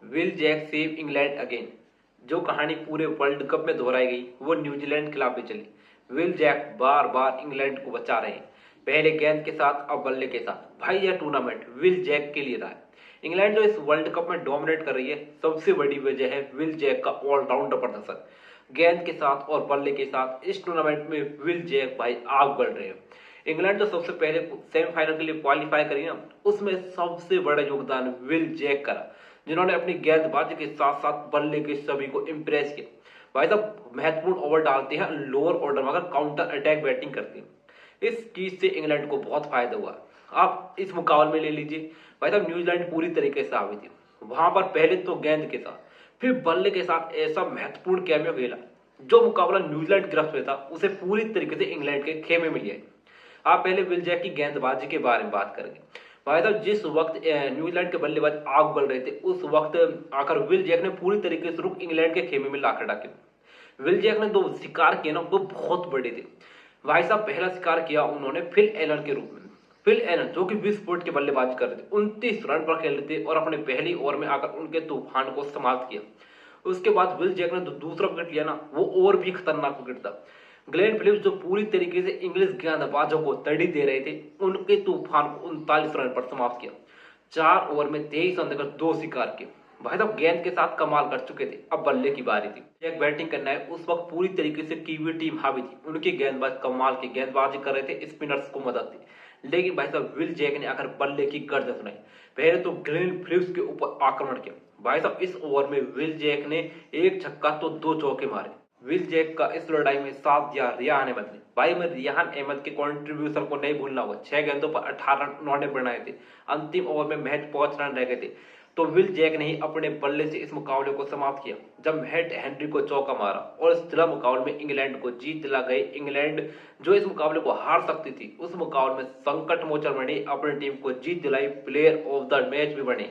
Will Jack save England again. जो कहानी पूरे वर्ल्ड कप में दोहराई गई वो न्यूजीलैंड के खिलाफ भी चली। विल जैक बार बार इंग्लैंड को बचा रहे हैं, पहले गेंद के साथ अब बल्ले के साथ। भाई यह टूर्नामेंट विल जैक के लिए रहा है। इंग्लैंड जो इस वर्ल्ड कप में डोमिनेट कर रही है, सबसे बड़ी वजह है विल जैक का ऑलराउंडर प्रदर्शन। गेंद के साथ और बल्ले के साथ इस टूर्नामेंट में विल जैक भाई आग बढ़ रहे हैं। इंग्लैंड जो सबसे पहले सेमीफाइनल के लिए क्वालिफाई करी ना, उसमें सबसे बड़ा योगदान विल जैक का, जिन्होंने अपनी गेंदबाजी के साथ साथ बल्ले के सभी को इंप्रेस किया। भाई साहब महत्वपूर्ण ओवर डालते हैं लोअर ऑर्डर में, अगर काउंटर अटैक बैटिंग करते हैं। इस चीज से इंग्लैंड को बहुत फायदा हुआ। आप इस मुकाबले में ले लीजिए, भाई साहब न्यूजीलैंड पूरी तरीके से आगे थी। वहां पर पहले तो गेंद के साथ फिर बल्ले के साथ ऐसा महत्वपूर्ण कैमियो खेला। जो मुकाबला न्यूजीलैंड गिरफ्त में था उसे पूरी तरीके से इंग्लैंड के खेमे में लिया। आप पहले विल जैक की गेंदबाजी के बारे में बात करेंगे। भाई साहब जिस वक्त न्यूजीलैंड के बल्लेबाज आग बल रहे थे, उस वक्त आकर विल जैक ने पूरी तरीके से रुक इंग्लैंड के खेमे में लाकर डाके। विल जैक ने दो शिकार किए ना, वो बहुत बड़े थे। भाई साहब पहला शिकार किया उन्होंने फिल एलन के रूप में। फिल एलन जो कि 20 फुट के बल्लेबाजी कर रहे थे, 29 रन पर खेल रहे थे और अपने पहली ओवर में आकर उनके तूफान को समाप्त किया। उसके बाद विल जैक ने दूसरा विकेट लिया ना, वो और भी खतरनाक विकेट था। ग्लेन फिलिप्स जो पूरी तरीके से इंग्लिश गेंदबाजों को तड़ी दे रहे थे, उनके तूफान को 39 रन पर समाप्त किया। 4 ओवर में 23 रन देकर 2 शिकार किए। भाई साहब गेंद के साथ कमाल कर चुके थे, अब बल्ले की बारी थी। एक बैटिंग करना है, उस वक्त पूरी तरीके से कीवी टीम हावी थी। उनके गेंदबाज कमाल की गेंदबाजी कर रहे थे, स्पिनर्स को मदद थी। लेकिन भाई साहब विल जैक ने आकर बल्ले की गर्ज सुनाई। पहले तो ग्लेन फिलिप्स के ऊपर आक्रमण किया। भाई साहब इस ओवर में विल जैक ने एक छक्का तो 2 चौके मारे। विल जैक का इस लड़ाई में साथ दिया रियान अहमद ने। भाई में रियान अहमद के कंट्रीब्यूशन को नहीं भूलना होगा। 6 गेंदों पर 18 रन उन्होंने बनाए थे। अंतिम ओवर में महज 5 रन रह गए थे, तो विल जैक ने ही अपने बल्ले से इस मुकाबले को समाप्त किया जब मैट हेनरी को चौका मारा और इस दिला मुकाबले में इंग्लैंड को जीत दिला गई। इंग्लैंड जो इस मुकाबले को हार सकती थी, उस मुकाबले में संकट मोचन बने, अपनी टीम को जीत दिलाई, प्लेयर ऑफ द मैच भी बने।